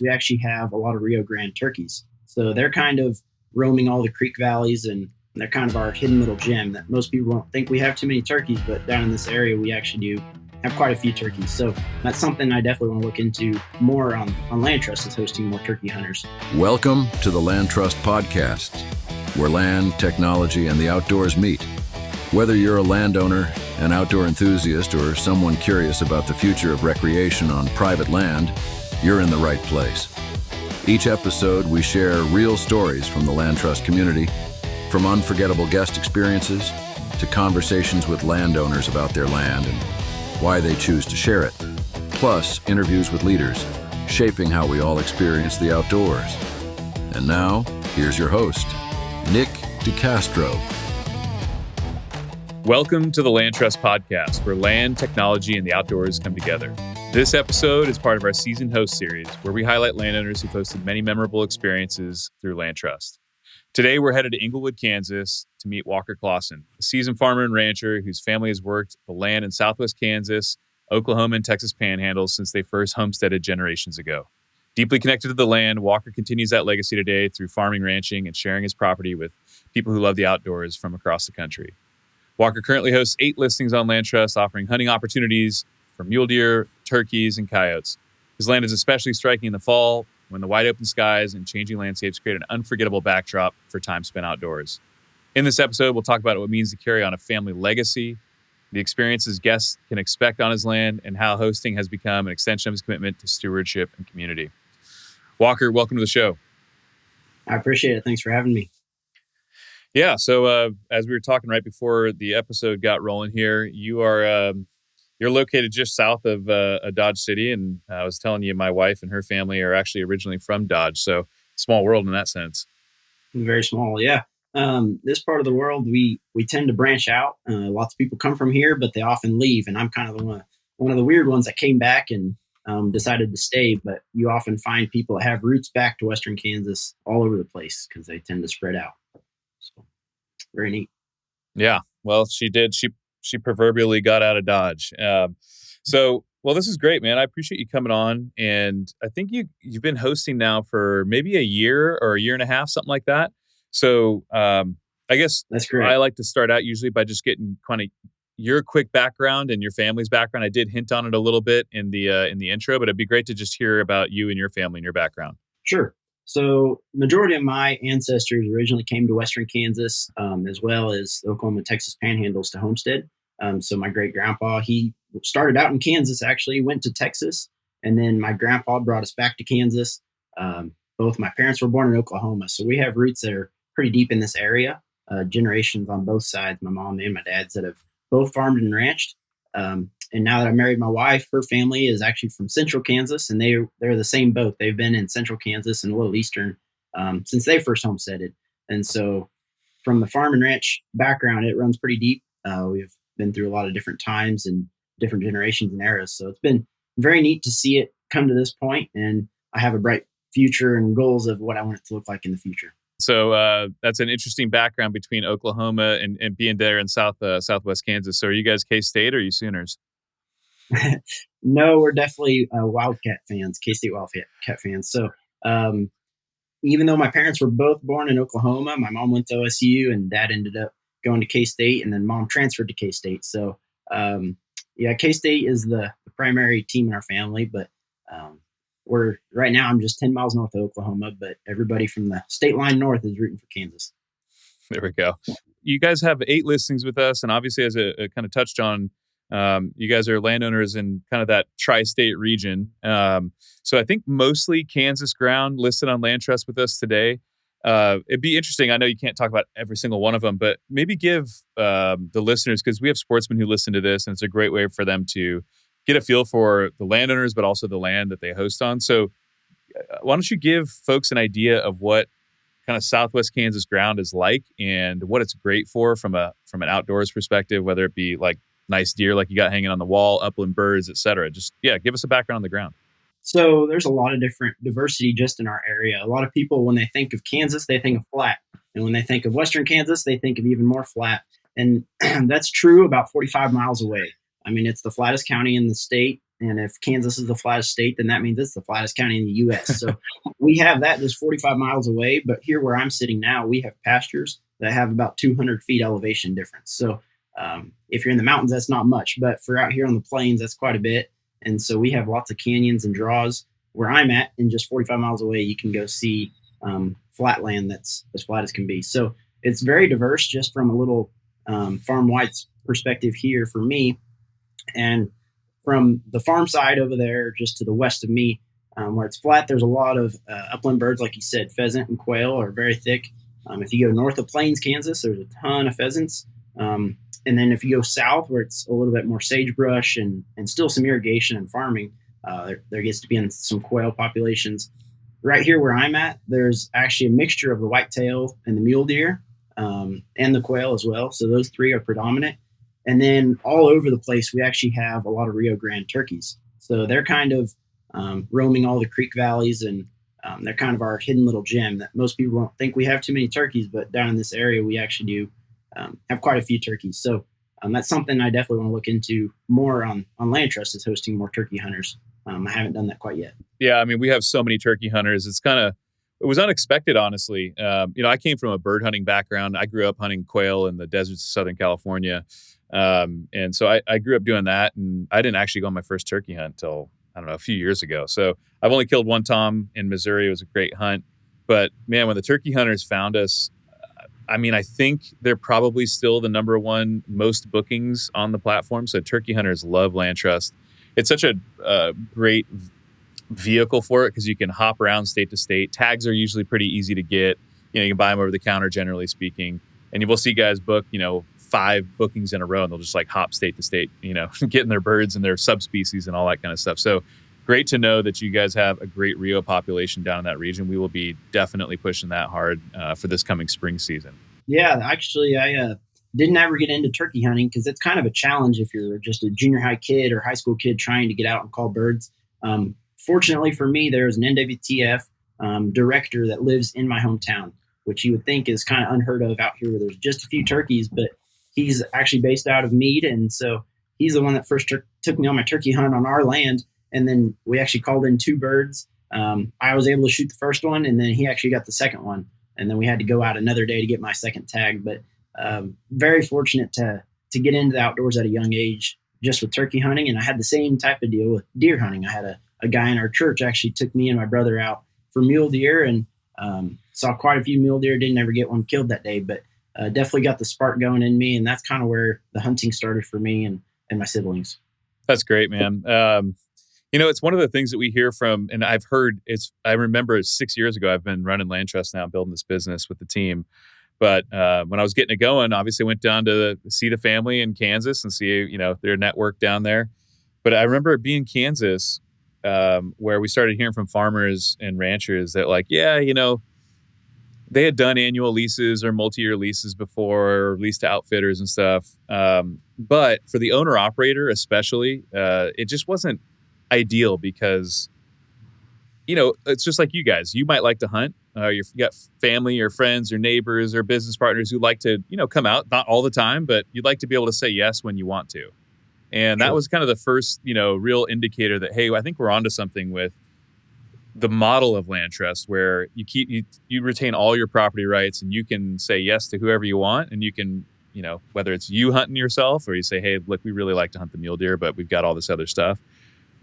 we actually have a lot of Rio Grande turkeys. So they're kind of roaming all the creek valleys, and they're kind of our hidden little gem that most people don't think we have too many turkeys, but down in this area, we actually do have quite a few turkeys. So that's something I definitely want to look into more on LandTrust, is hosting more turkey hunters. Welcome to the LandTrust Podcast, where land, technology, and the outdoors meet. Whether you're a landowner, an outdoor enthusiast, or someone curious about the future of recreation on private land, you're in the right place. Each episode, we share real stories from the LandTrust community, from unforgettable guest experiences to conversations with landowners about their land and why they choose to share it, plus interviews with leaders, shaping how we all experience the outdoors. And now, here's your host, Nick DeCastro. Welcome to the LandTrust Podcast, where land, technology, and the outdoors come together. This episode is part of our season host series, where we highlight landowners who've hosted many memorable experiences through LandTrust. Today, we're headed to Englewood, Kansas to meet Walker Clawson, a seasoned farmer and rancher whose family has worked the land in Southwest Kansas, Oklahoma, and Texas Panhandle since they first homesteaded generations ago. Deeply connected to the land, Walker continues that legacy today through farming, ranching, and sharing his property with people who love the outdoors from across the country. Walker currently hosts 8 listings on LandTrust, offering hunting opportunities for mule deer, turkeys, and coyotes. His land is especially striking in the fall, when the wide open skies and changing landscapes create an unforgettable backdrop for time spent outdoors. In this episode, we'll talk about what it means to carry on a family legacy, the experiences guests can expect on his land, and how hosting has become an extension of his commitment to stewardship and community. Walker, welcome to the show. I appreciate it. Thanks for having me. Yeah, so as we were talking right before the episode got rolling here, you're located just south of Dodge City, and I was telling you my wife and her family are actually originally from Dodge, so small world in that sense. Very small, yeah. This part of the world, we tend to branch out. Lots of people come from here, but they often leave, and I'm kind of one of the weird ones that came back and decided to stay. But you often find people that have roots back to Western Kansas all over the place because they tend to spread out. So very neat. Yeah, well, she did. She proverbially got out of Dodge. Well, this is great, man. I appreciate you coming on, and I think you've been hosting now for maybe a year or a year and a half, something like that. So I guess that's great. I like to start out usually by just getting kind of your quick background and your family's background. I did hint on it a little bit in the intro, but it'd be great to just hear about you and your family and your background. Sure. So majority of my ancestors originally came to Western Kansas, as well as the Oklahoma, Texas Panhandles to homestead. So my great grandpa, he started out in Kansas, actually went to Texas. And then my grandpa brought us back to Kansas. Both my parents were born in Oklahoma. So we have roots that are pretty deep in this area, generations on both sides, my mom and my dad's, that have both farmed and ranched. And now that I married my wife, her family is actually from Central Kansas, and they're the same boat. They've been in Central Kansas and a little Eastern since they first homesteaded. And so from the farm and ranch background, it runs pretty deep. We've been through a lot of different times and different generations and eras. So it's been very neat to see it come to this point, and I have a bright future and goals of what I want it to look like in the future. So that's an interesting background between Oklahoma and being there in Southwest Kansas. So are you guys K-State or are you Sooners? No, we're definitely Wildcat fans, K-State Wildcat fans. So even though my parents were both born in Oklahoma, my mom went to OSU and dad ended up going to K-State, and then mom transferred to K-State. So K-State is the primary team in our family, but right now I'm just 10 miles north of Oklahoma, but everybody from the state line north is rooting for Kansas. There we go. You guys have 8 listings with us, and obviously, as a kind of touched on, you guys are landowners in kind of that tri-state region. So I think mostly Kansas ground listed on LandTrust with us today. It'd be interesting. I know you can't talk about every single one of them, but maybe give the listeners, because we have sportsmen who listen to this, and it's a great way for them to get a feel for the landowners, but also the land that they host on. So why don't you give folks an idea of what kind of Southwest Kansas ground is like and what it's great for from an outdoors perspective, whether it be like nice deer like you got hanging on the wall, upland birds, et cetera. Just, give us a background on the ground. So there's a lot of different diversity just in our area. A lot of people, when they think of Kansas, they think of flat. And when they think of Western Kansas, they think of even more flat. And that's true about 45 miles away. I mean, it's the flattest county in the state. And if Kansas is the flattest state, then that means it's the flattest county in the U.S. So we have that just 45 miles away. But here where I'm sitting now, we have pastures that have about 200 feet elevation difference. So if you're in the mountains, that's not much. But for out here on the plains, that's quite a bit. And so we have lots of canyons and draws. Where I'm at, and just 45 miles away, you can go see flat land that's as flat as can be. So it's very diverse just from a little farm-wide perspective here for me. And from the farm side over there, just to the west of me, where it's flat, there's a lot of upland birds, like you said. Pheasant and quail are very thick. If you go north of Plains, Kansas, there's a ton of pheasants. And then if you go south, where it's a little bit more sagebrush and still some irrigation and farming, there gets to be in some quail populations. Right here where I'm at, there's actually a mixture of the whitetail and the mule deer, and the quail as well. So those three are predominant. And then all over the place, we actually have a lot of Rio Grande turkeys. So they're kind of roaming all the creek valleys, and they're kind of our hidden little gem that most people don't think we have too many turkeys, but down in this area, we actually do have quite a few turkeys. So that's something I definitely want to look into more on LandTrust, is hosting more turkey hunters. I haven't done that quite yet. Yeah, I mean, we have so many turkey hunters. It was unexpected, honestly. I came from a bird hunting background. I grew up hunting quail in the deserts of Southern California. And so I grew up doing that, and I didn't actually go on my first turkey hunt until, I don't know, a few years ago. So I've only killed one tom in Missouri. It was a great hunt. But man, when the turkey hunters found us, I mean, I think they're probably still the number one most bookings on the platform. So turkey hunters love LandTrust. It's such a great vehicle for it because you can hop around state to state. Tags are usually pretty easy to get. You can buy them over the counter, generally speaking. And you will see guys book, 5 bookings in a row, and they'll just like hop state to state, getting their birds and their subspecies and all that kind of stuff. So great to know that you guys have a great Rio population down in that region. We will be definitely pushing that hard for this coming spring season. Yeah, actually, I didn't ever get into turkey hunting because it's kind of a challenge if you're just a junior high kid or high school kid trying to get out and call birds. Fortunately for me, there's an NWTF director that lives in my hometown, which you would think is kind of unheard of out here where there's just a few turkeys, but he's actually based out of Meade. And so he's the one that first took me on my turkey hunt on our land. And then we actually called in 2 birds. I was able to shoot the first one, and then he actually got the second one. And then we had to go out another day to get my second tag. But very fortunate to get into the outdoors at a young age just with turkey hunting. And I had the same type of deal with deer hunting. I had a guy in our church actually took me and my brother out for mule deer, and saw quite a few mule deer. Didn't ever get one killed that day, but definitely got the spark going in me. And that's kind of where the hunting started for me and my siblings. That's great, man. It's one of the things that we hear from, and I've heard I remember 6 years ago, I've been running LandTrust now, building this business with the team. But when I was getting it going, obviously went down to see the family in Kansas and see, their network down there. But I remember being in Kansas, where we started hearing from farmers and ranchers that they had done annual leases or multi-year leases before, or leased to outfitters and stuff. But for the owner operator, especially, it just wasn't ideal because, it's just like you guys. You might like to hunt. You got family or friends or neighbors or business partners who like to, come out, not all the time, but you'd like to be able to say yes when you want to. And that was kind of the first, real indicator that, hey, I think we're onto something with the model of LandTrust, where you retain all your property rights and you can say yes to whoever you want. And you can, whether it's you hunting yourself or you say, hey, look, we really like to hunt the mule deer, but we've got all this other stuff.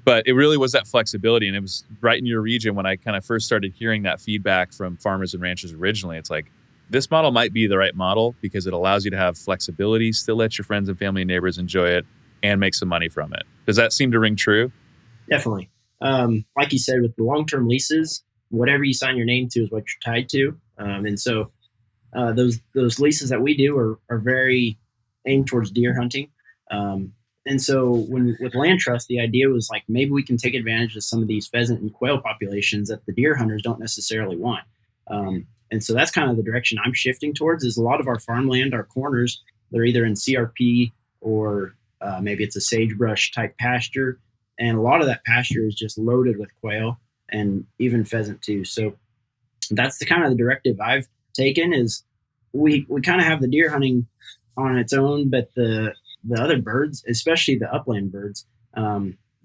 But it really was that flexibility. And it was right in your region when I kind of first started hearing that feedback from farmers and ranchers originally. It's like, this model might be the right model because it allows you to have flexibility, still let your friends and family and neighbors enjoy it, and make some money from it. Does that seem to ring true? Definitely. Like you said, with the long-term leases, whatever you sign your name to is what you're tied to. And so those leases that we do are very aimed towards deer hunting. And so with LandTrust, the idea was like, maybe we can take advantage of some of these pheasant and quail populations that the deer hunters don't necessarily want. And so that's kind of the direction I'm shifting towards, is a lot of our farmland, our corners, they're either in CRP or maybe it's a sagebrush type pasture. And a lot of that pasture is just loaded with quail and even pheasant too. So that's the kind of the directive I've taken, is we kind of have the deer hunting on its own, but the other birds, especially the upland birds,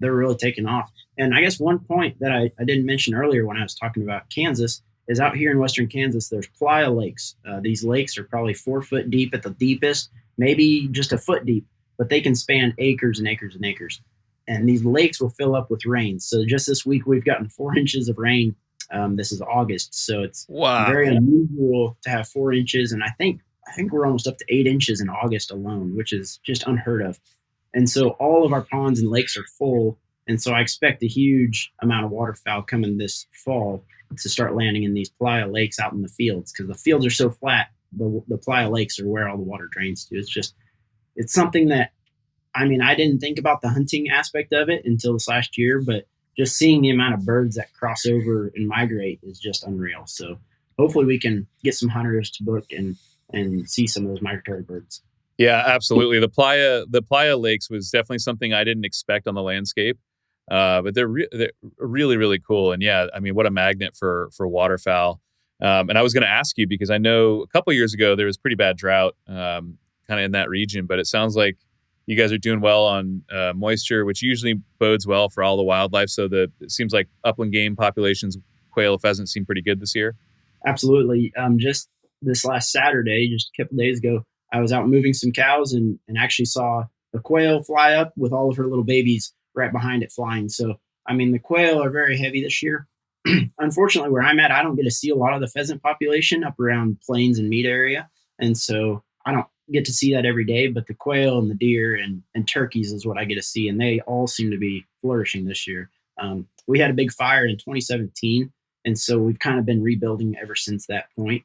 they're really taking off. And I guess one point that I didn't mention earlier when I was talking about Kansas is out here in Western Kansas, there's playa lakes. These lakes are probably 4 foot deep at the deepest, maybe just a foot deep, but they can span acres and acres and acres. And these lakes will fill up with rain. So just this week, we've gotten 4 inches of rain. This is August, so it's very unusual to have 4 inches. And I think we're almost up to 8 inches in August alone, which is just unheard of. And so all of our ponds and lakes are full. And so I expect a huge amount of waterfowl coming this fall to start landing in these playa lakes out in the fields, because the fields are so flat. The playa lakes are where all the water drains to. It's something that, I mean, I didn't think about the hunting aspect of it until this last year, but just seeing the amount of birds that cross over and migrate is just unreal. So hopefully we can get some hunters to book and see some of those migratory birds. Yeah, absolutely. The playa lakes was definitely something I didn't expect on the landscape, but they're really, really cool. And yeah, I mean, what a magnet for waterfowl. And I was going to ask you, because I know a couple of years ago there was pretty bad drought kind of in that region, but it sounds like you guys are doing well on moisture, which usually bodes well for all the wildlife. So it seems like upland game populations, quail, pheasant, seem pretty good this year. Absolutely. Just this last Saturday, just a couple days ago, I was out moving some cows and actually saw a quail fly up with all of her little babies right behind it flying. So, I mean, the quail are very heavy this year. Unfortunately, where I'm at, I don't get to see a lot of the pheasant population up around Plains and Meade area. And so I don't get to see that every day, but the quail and the deer and turkeys is what I get to see. And they all seem to be flourishing this year. We had a big fire in 2017. And so we've kind of been rebuilding ever since that point.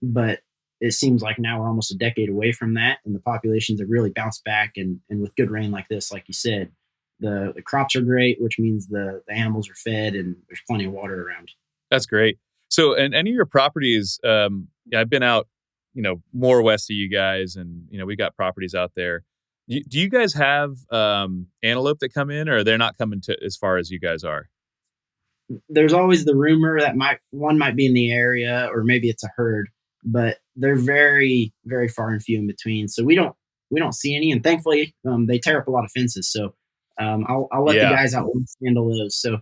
But it seems like now we're almost a decade away from that, and the populations have really bounced back. And with good rain like this, like you said, the crops are great, which means the animals are fed and there's plenty of water around. That's great. So, and any of your properties, I've been out, more west of you guys, and we got properties out there. Do you guys have antelope that come in, or they're not coming to as far as you guys are? There's always the rumor that one might be in the area, or maybe it's a herd, but they're very, very far and few in between. So we don't see any, and thankfully they tear up a lot of fences. So I'll let the guys out handle those. So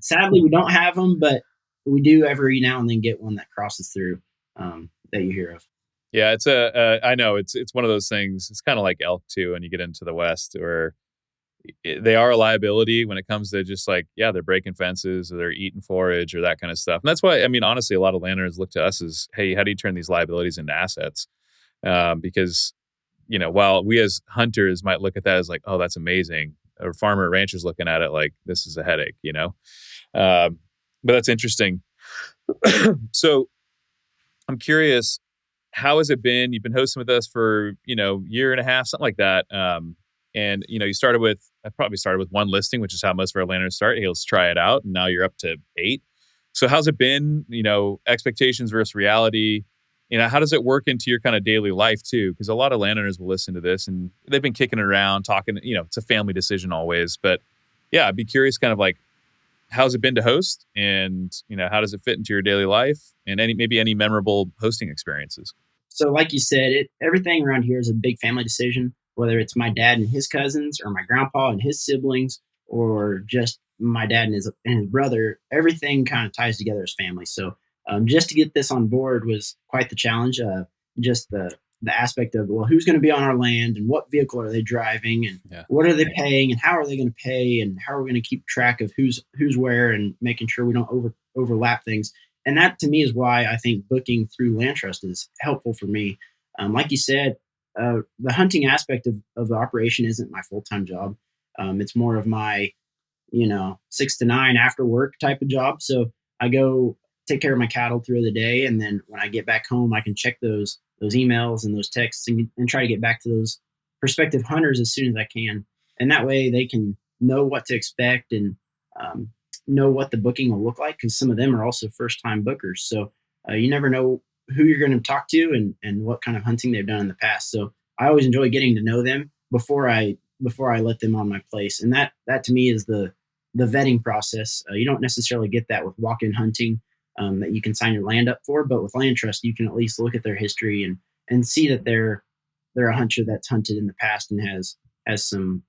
sadly we don't have them, but we do every now and then get one that crosses through that you hear of. Yeah, it's I know it's one of those things. It's kind of like elk too, when you get into the West, where they are a liability when it comes to just like, they're breaking fences or they're eating forage or that kind of stuff. And that's why, I mean, honestly, a lot of landowners look to us as, hey, how do you turn these liabilities into assets? Because, while we as hunters might look at that as like, oh, that's amazing, a farmer or rancher's looking at it like this is a headache, but that's interesting. So I'm curious, how has it been? You've been hosting with us for, year and a half, something like that. And, I probably started with 1 listing, which is how most of our landowners start. Hey, let's try it out. And now you're up to 8. So how's it been, expectations versus reality? How does it work into your kind of daily life too? Because a lot of landowners will listen to this and they've been kicking it around, talking, it's a family decision always. But yeah, I'd be curious kind of like, how's it been to host, and, how does it fit into your daily life, and maybe any memorable hosting experiences? So like you said, everything around here is a big family decision, whether it's my dad and his cousins, or my grandpa and his siblings, or just my dad and his brother. Everything kind of ties together as family. So just to get this on board was quite the challenge. Just the aspect of, well, who's going to be on our land, and what vehicle are they driving, and what are they paying, and how are they going to pay, and how are we going to keep track of who's where, and making sure we don't overlap things. And that to me is why I think booking through LandTrust is helpful for me. Like you said, the hunting aspect of the operation isn't my full-time job. It's more of my, 6 to 9 after work type of job. So I go take care of my cattle through the day. And then when I get back home, I can check those emails and those texts and try to get back to those prospective hunters as soon as I can. And that way they can know what to expect and know what the booking will look like, because some of them are also first-time bookers. So you never know who you're going to talk to and what kind of hunting they've done in the past. So I always enjoy getting to know them before I let them on my place. And that to me is the vetting process. You don't necessarily get that with walk-in hunting that you can sign your land up for, but with LandTrust, you can at least look at their history and see that they're a hunter that's hunted in the past and has some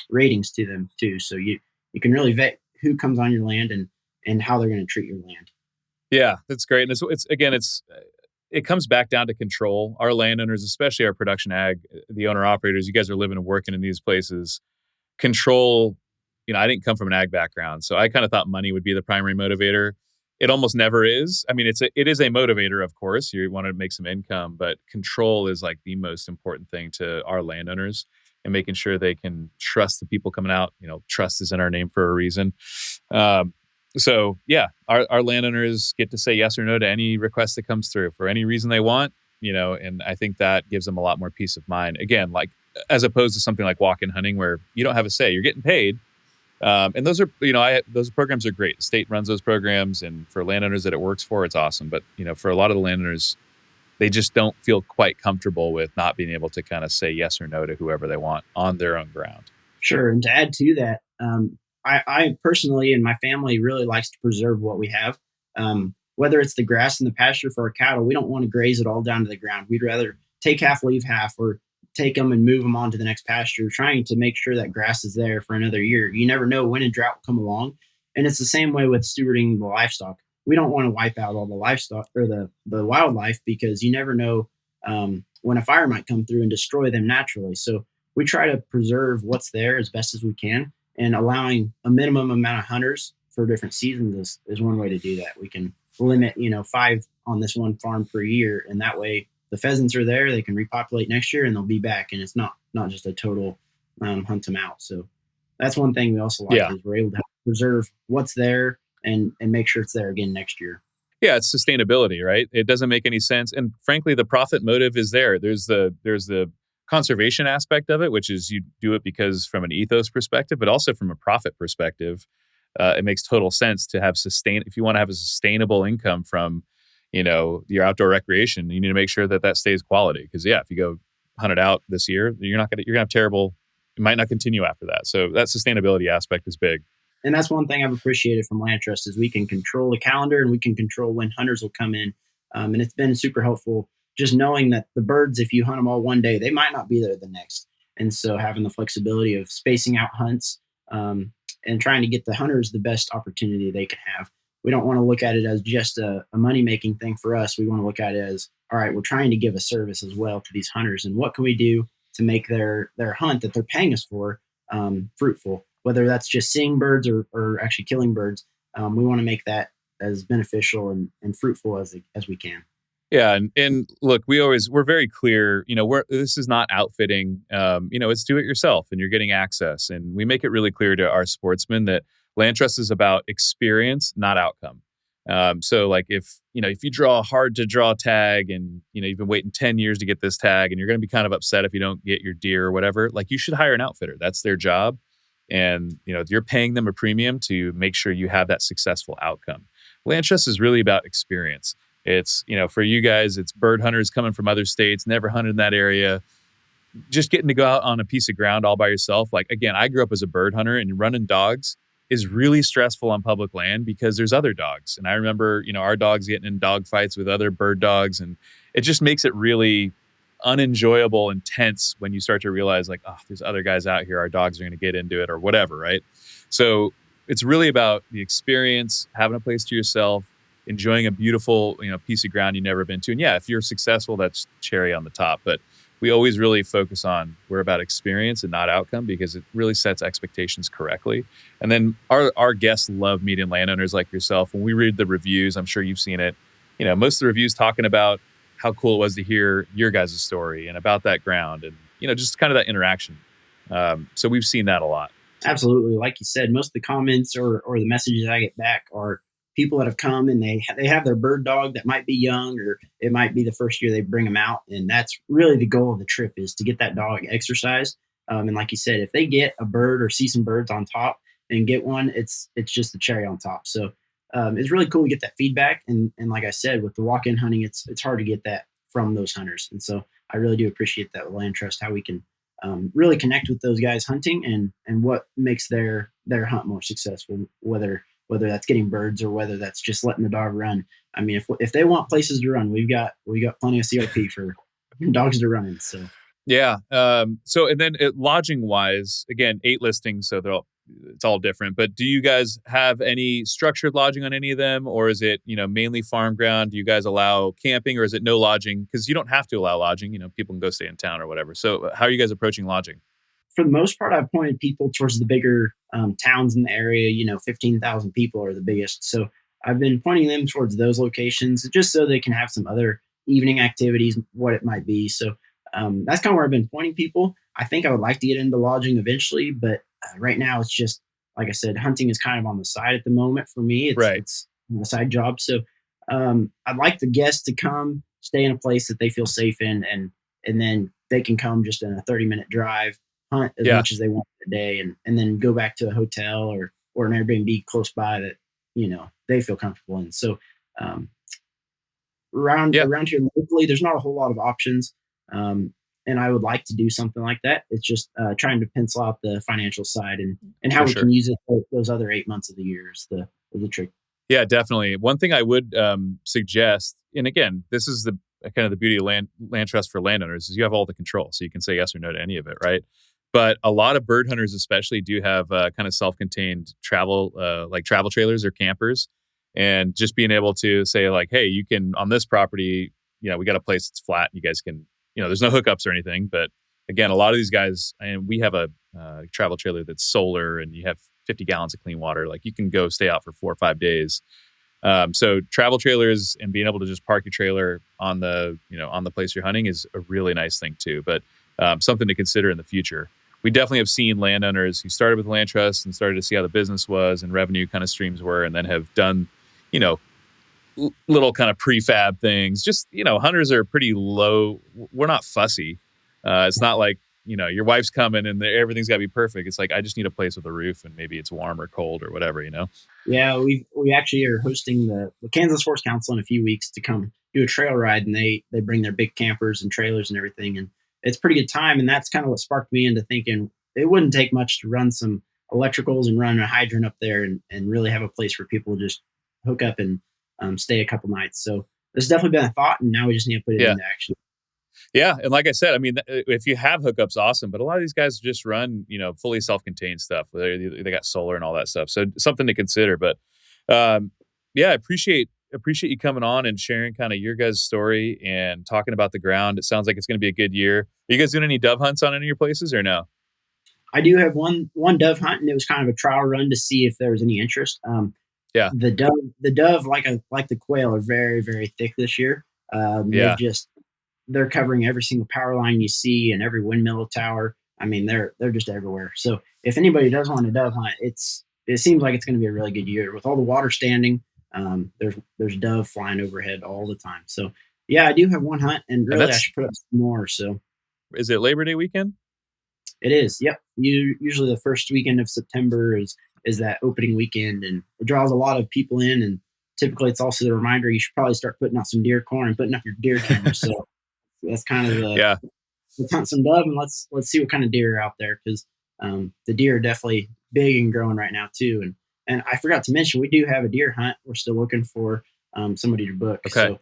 ratings to them too. So you can really vet who comes on your land and how they're going to treat your land. Yeah, that's great. And it comes back down to control. Our landowners, especially our production ag, the owner operators, you guys are living and working in these places. Control, I didn't come from an ag background, so I kind of thought money would be the primary motivator. It almost never is. I mean, it is a motivator, of course. You want to make some income, but control is like the most important thing to our landowners, and making sure they can trust the people coming out. Trust is in our name for a reason. So yeah, our landowners get to say yes or no to any request that comes through for any reason they want, and I think that gives them a lot more peace of mind. Again, like as opposed to something like walk-in hunting where you don't have a say, you're getting paid. And those are, those programs are great. The state runs those programs, and for landowners that it works for, it's awesome. But, for a lot of the landowners, they just don't feel quite comfortable with not being able to kind of say yes or no to whoever they want on their own ground. Sure. And to add to that, I personally and my family really likes to preserve what we have. Whether it's the grass in the pasture for our cattle, we don't want to graze it all down to the ground. We'd rather take half, leave half, or take them and move them on to the next pasture, trying to make sure that grass is there for another year. You never know when a drought will come along. And it's the same way with stewarding the livestock. We don't want to wipe out all the livestock or the wildlife, because you never know when a fire might come through and destroy them naturally. So we try to preserve what's there as best as we can, and allowing a minimum amount of hunters for different seasons is one way to do that. We can limit, 5 on this one farm per year. And that way the pheasants are there, they can repopulate next year and they'll be back. And it's not just a total hunt them out. So that's one thing we also like is we're able to preserve what's there and make sure it's there again next year. Yeah, it's sustainability, right? It doesn't make any sense. And frankly, the profit motive is there. There's the conservation aspect of it, which is you do it because from an ethos perspective, but also from a profit perspective, it makes total sense to have if you want to have a sustainable income from, your outdoor recreation, you need to make sure that stays quality. Because if you go hunt it out this year, you're gonna have terrible. It might not continue after that. So that sustainability aspect is big. And that's one thing I've appreciated from LandTrust is we can control the calendar and we can control when hunters will come in. And it's been super helpful just knowing that the birds, if you hunt them all one day, they might not be there the next. And so having the flexibility of spacing out hunts and trying to get the hunters the best opportunity they can have. We don't want to look at it as just a money-making thing for us. We want to look at it as, all right, we're trying to give a service as well to these hunters. And what can we do to make their hunt that they're paying us for fruitful? Whether that's just seeing birds or actually killing birds, we want to make that as beneficial and fruitful as we can. Yeah. And look, we're very clear, this is not outfitting, it's do it yourself and you're getting access. And we make it really clear to our sportsmen that LandTrust is about experience, not outcome. So like if you draw a hard to draw tag and, you've been waiting 10 years to get this tag and you're going to be kind of upset if you don't get your deer or whatever, like you should hire an outfitter. That's their job. And, you're paying them a premium to make sure you have that successful outcome. LandTrust is really about experience. It's, for you guys, it's bird hunters coming from other states, never hunted in that area, just getting to go out on a piece of ground all by yourself. Like, again, I grew up as a bird hunter, and running dogs is really stressful on public land because there's other dogs. And I remember, our dogs getting in dog fights with other bird dogs, and it just makes it really unenjoyable and tense when you start to realize like, oh, there's other guys out here, our dogs are going to get into it or whatever, right? So it's really about the experience, having a place to yourself, enjoying a beautiful, piece of ground you've never been to. And if you're successful, that's cherry on the top. But we always really focus on, we're about experience and not outcome, because it really sets expectations correctly. And then our guests love meeting landowners like yourself. When we read the reviews, I'm sure you've seen it, most of the reviews talking about how cool it was to hear your guys' story and about that ground and, just kind of that interaction. So we've seen that a lot. Absolutely. Like you said, most of the comments or the messages I get back are people that have come and they have their bird dog that might be young, or it might be the first year they bring them out. And that's really the goal of the trip, is to get that dog exercised. And like you said, if they get a bird or see some birds on top and get one, it's just the cherry on top. So it's really cool to get that feedback. And like I said, with the walk-in hunting, it's hard to get that from those hunters. And so I really do appreciate that with LandTrust, how we can really connect with those guys hunting and what makes their hunt more successful, whether that's getting birds or whether that's just letting the dog run. I mean, if they want places to run, we got plenty of CRP for dogs to run in. So Yeah. So, and then lodging wise, again, 8 listings, so it's all different. But do you guys have any structured lodging on any of them, or is it mainly farm ground? Do you guys allow camping, or is it no lodging? Because you don't have to allow lodging. People can go stay in town or whatever. So, how are you guys approaching lodging? For the most part, I've pointed people towards the bigger towns in the area. 15,000 people are the biggest. So I've been pointing them towards those locations just so they can have some other evening activities, what it might be. So that's kind of where I've been pointing people. I think I would like to get into lodging eventually, but right now it's just, like I said, hunting is kind of on the side at the moment for me. It's a side job. So I'd like the guests to come stay in a place that they feel safe in, and then they can come just in a 30-minute drive, hunt as much as they want a day, and then go back to a hotel or an Airbnb close by that they feel comfortable in. So around here locally, there's not a whole lot of options, and I would like to do something like that. It's just trying to pencil out the financial side and how we can use it those other 8 months of the year is the trick. Yeah, definitely. One thing I would suggest, and again, this is the kind of the beauty of land trust for landowners, is you have all the control, so you can say yes or no to any of it, right? But a lot of bird hunters, especially, do have kind of self-contained travel, like travel trailers or campers, and just being able to say like, hey, you can on this property, we got a place that's flat. You guys can, there's no hookups or anything, but again, a lot of these guys, and we have a travel trailer that's solar, and you have 50 gallons of clean water. Like you can go stay out for 4 or 5 days. So travel trailers and being able to just park your trailer on the place you're hunting is a really nice thing too. But something to consider in the future. We definitely have seen landowners who started with land trust and started to see how the business was and revenue kind of streams were, and then have done, little kind of prefab things. Just, hunters are pretty low. We're not fussy. It's not like, your wife's coming and everything's got to be perfect. It's like, I just need a place with a roof and maybe it's warm or cold or whatever, Yeah, we actually are hosting the Kansas Forest Council in a few weeks to come do a trail ride, and they bring their big campers and trailers and everything, and it's a pretty good time. And that's kind of what sparked me into thinking it wouldn't take much to run some electricals and run a hydrant up there and really have a place for people to just hook up and stay a couple nights. So there's definitely been a thought, and now we just need to put it into action. Yeah. And like I said, I mean, if you have hookups, awesome. But a lot of these guys just run, fully self-contained stuff. They got solar and all that stuff. So something to consider. But I appreciate you coming on and sharing kind of your guys' story and talking about the ground. It sounds like it's going to be a good year. Are you guys doing any dove hunts on any of your places or no? I do have one dove hunt, and it was kind of a trial run to see if there was any interest. The dove, like the quail, are very, very thick this year. They're covering every single power line you see and every windmill tower. I mean, they're just everywhere. So if anybody does want a dove hunt, it seems like it's going to be a really good year with all the water standing. There's dove flying overhead all the time. So yeah, I do have one hunt, and really I should put up some more. So is it Labor Day weekend? It is. Yep. Usually the first weekend of September is that opening weekend, and it draws a lot of people in. And typically it's also the reminder you should probably start putting out some deer corn and putting up your deer cameras. So that's kind of let's hunt some dove, and let's see what kind of deer are out there, because the deer are definitely big and growing right now too. And I forgot to mention, we do have a deer hunt. We're still looking for somebody to book. Okay.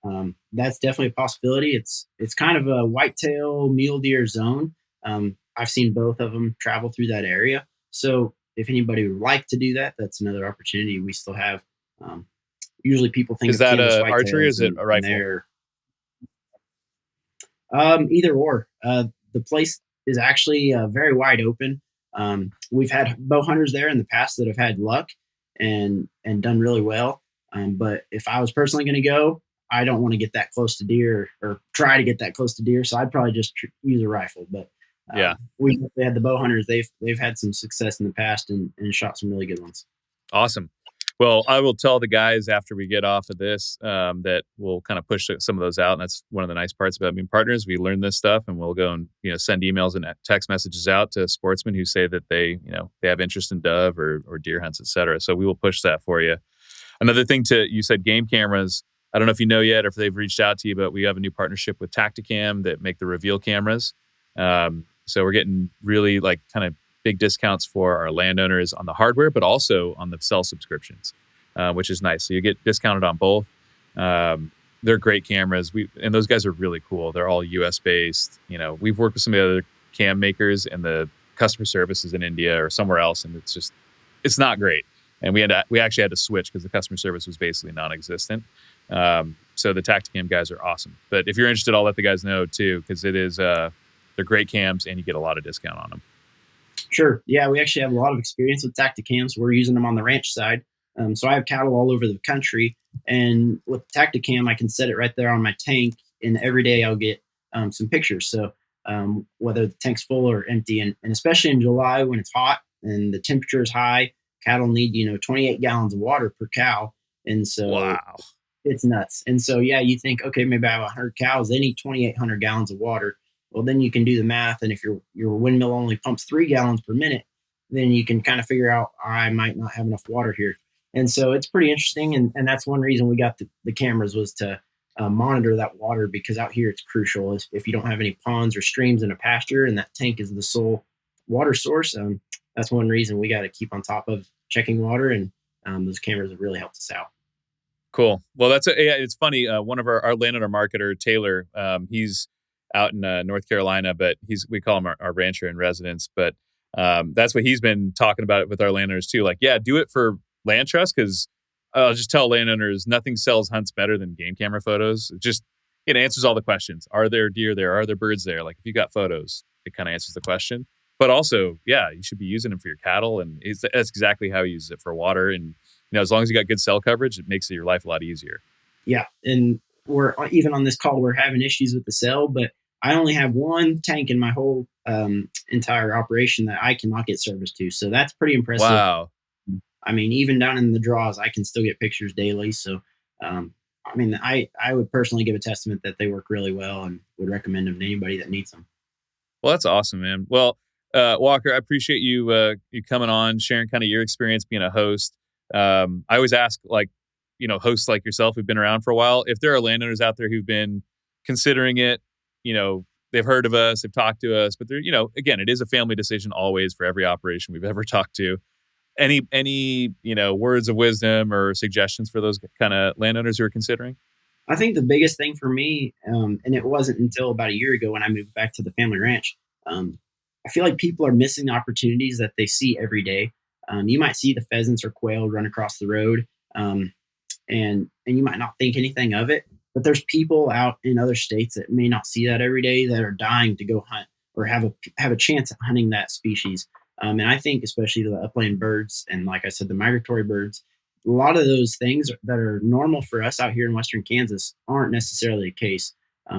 So that's definitely a possibility. It's kind of a whitetail mule deer zone. I've seen both of them travel through that area. So if anybody would like to do that, that's another opportunity. We still have, usually people think is that archery or is it a rifle? Either or. The place is actually very wide open. We've had bow hunters there in the past that have had luck and done really well. But if I was personally going to go, I don't want to get that close to deer or try to get that close to deer. So I'd probably just use a rifle. But we had the bow hunters. They've had some success in the past and shot some really good ones. Awesome. Well, I will tell the guys after we get off of this that we'll kind of push some of those out. And that's one of the nice parts about being partners. We learn this stuff, and we'll go and send emails and text messages out to sportsmen who say that they have interest in dove or deer hunts, et cetera. So we will push that for you. Another thing you said game cameras. I don't know if you know yet or if they've reached out to you, but we have a new partnership with Tacticam that make the reveal cameras. So we're getting really kind of big discounts for our landowners on the hardware, but also on the cell subscriptions, which is nice. So you get discounted on both. they're great cameras. And those guys are really cool. They're all US based. We've worked with some of the other cam makers, and the customer service is in India or somewhere else, and it's not great. And we actually had to switch because the customer service was basically non-existent. So the Tacticam guys are awesome. But if you're interested, I'll let the guys know too, because they're great cams and you get a lot of discount on them. Sure. Yeah, we actually have a lot of experience with Tacticams. We're using them on the ranch side. So I have cattle all over the country, and with Tacticam, I can set it right there on my tank, and every day I'll get some pictures. So whether the tank's full or empty, and especially in July when it's hot and the temperature is high, cattle need 28 gallons of water per cow, and so wow, it's nuts. And so you think, okay, maybe I have 100 cows, they need 2,800 gallons of water. Well, then you can do the math, and if your windmill only pumps 3 gallons per minute, then you can kind of figure out I might not have enough water here. And so it's pretty interesting, and that's one reason we got the cameras, was to monitor that water, because out here it's crucial. If you don't have any ponds or streams in a pasture and that tank is the sole water source, that's one reason we got to keep on top of checking water, and those cameras have really helped us out. Cool. Well, it's funny. One of our landowner marketer, Taylor, he's out in North Carolina, but we call him our rancher in residence. But that's what he's been talking about with our landowners too. Like, do it for LandTrust, because I'll just tell landowners nothing sells hunts better than game camera photos. It answers all the questions. Are there deer there? Are there birds there? Like, if you got photos, it kind of answers the question. But also, you should be using them for your cattle, and that's exactly how you use it for water. And as long as you got good cell coverage, it makes your life a lot easier. Yeah, and we're even on this call, we're having issues with the cell, but I only have one tank in my whole entire operation that I cannot get service to. So that's pretty impressive. Wow. I mean, even down in the draws, I can still get pictures daily. So, I would personally give a testament that they work really well, and would recommend them to anybody that needs them. Well, that's awesome, man. Well, Walker, I appreciate you coming on, sharing kind of your experience being a host. I always ask, hosts like yourself who've been around for a while, if there are landowners out there who've been considering it, they've heard of us, they've talked to us, but they're, again, it is a family decision always for every operation we've ever talked to. Any words of wisdom or suggestions for those kind of landowners who are considering? I think the biggest thing for me, and it wasn't until about a year ago when I moved back to the family ranch, I feel like people are missing opportunities that they see every day. You might see the pheasants or quail run across the road, and you might not think anything of it, but there's people out in other states that may not see that every day, that are dying to go hunt or have a chance at hunting that species. And I think especially the upland birds, and like I said, the migratory birds, a lot of those things that are normal for us out here in Western Kansas aren't necessarily the case.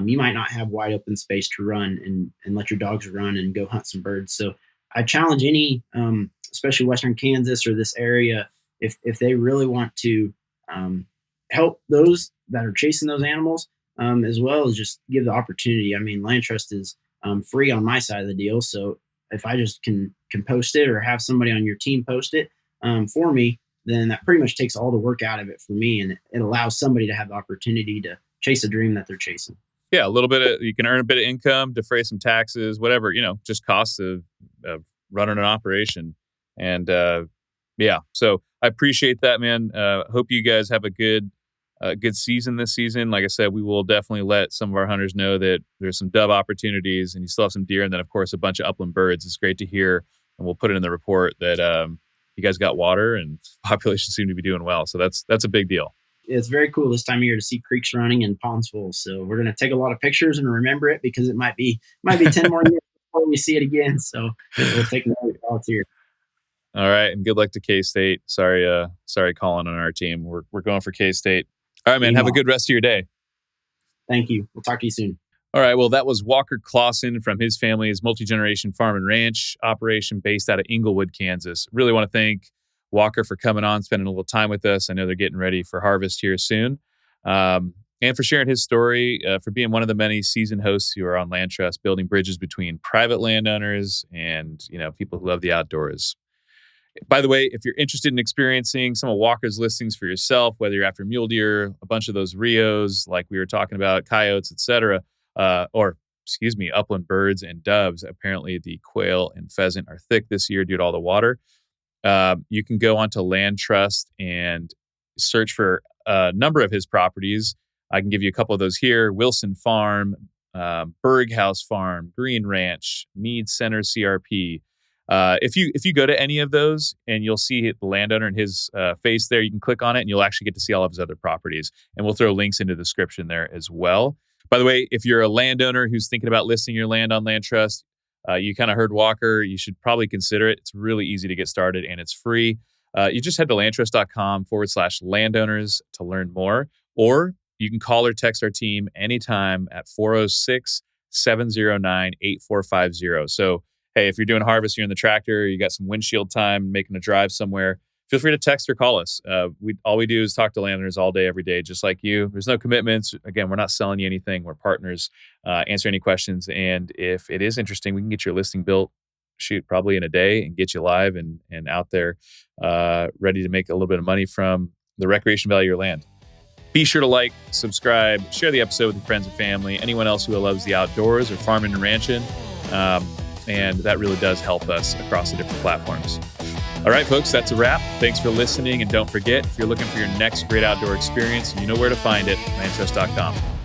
You might not have wide open space to run and let your dogs run and go hunt some birds. So I challenge any, especially Western Kansas or this area, if they really want to help those that are chasing those animals, as well as just give the opportunity. I mean, LandTrust is free on my side of the deal. So if I just can post it or have somebody on your team post it for me, then that pretty much takes all the work out of it for me. And it allows somebody to have the opportunity to chase a dream that they're chasing. Yeah, you can earn a bit of income, defray some taxes, whatever, just costs of running an operation. And so I appreciate that, man. Hope you guys have a good season this season. Like I said, we will definitely let some of our hunters know that there's some dove opportunities, and you still have some deer, and then of course a bunch of upland birds. It's great to hear, and we'll put it in the report that you guys got water and population seem to be doing well. So that's a big deal. It's very cool this time of year to see creeks running and ponds full. So we're going to take a lot of pictures and remember it, because it might be 10 more years before we see it again. So we'll take another volunteer. All right, and good luck to K-State. Sorry, Colin on our team. We're going for K-State. All right, man. Have a good rest of your day. Thank you. We'll talk to you soon. All right. Well, that was Walker Clawson from his family's multi-generation farm and ranch operation based out of Inglewood, Kansas. Really want to thank Walker for coming on, spending a little time with us. I know they're getting ready for harvest here soon. And for sharing his story, for being one of the many seasoned hosts who are on LandTrust, building bridges between private landowners and, people who love the outdoors. By the way, if you're interested in experiencing some of Walker's listings for yourself, whether you're after mule deer, a bunch of those Rios, like we were talking about, coyotes, etc., upland birds and doves. Apparently the quail and pheasant are thick this year due to all the water. You can go onto LandTrust and search for a number of his properties. I can give you a couple of those here: Wilson Farm, Berghaus Farm, Green Ranch, Mead Center CRP. If you go to any of those and you'll see the landowner and his face there, you can click on it and you'll actually get to see all of his other properties. And we'll throw links into the description there as well. By the way, if you're a landowner who's thinking about listing your land on LandTrust, you kind of heard Walker, you should probably consider it. It's really easy to get started and it's free. You just head to landtrust.com/landowners to learn more, or you can call or text our team anytime at 406-709-8450. So, hey, if you're doing harvest, you're in the tractor, you got some windshield time, making a drive somewhere, feel free to text or call us. All we do is talk to landowners all day, every day, just like you. There's no commitments. Again, we're not selling you anything. We're partners. Answer any questions. And if it is interesting, we can get your listing built, probably in a day, and get you live and out there ready to make a little bit of money from the recreation value of your land. Be sure to like, subscribe, share the episode with your friends and family, anyone else who loves the outdoors or farming and ranching. And that really does help us across the different platforms. All right, folks, that's a wrap. Thanks for listening. And don't forget, if you're looking for your next great outdoor experience, you know where to find it, landtrust.com.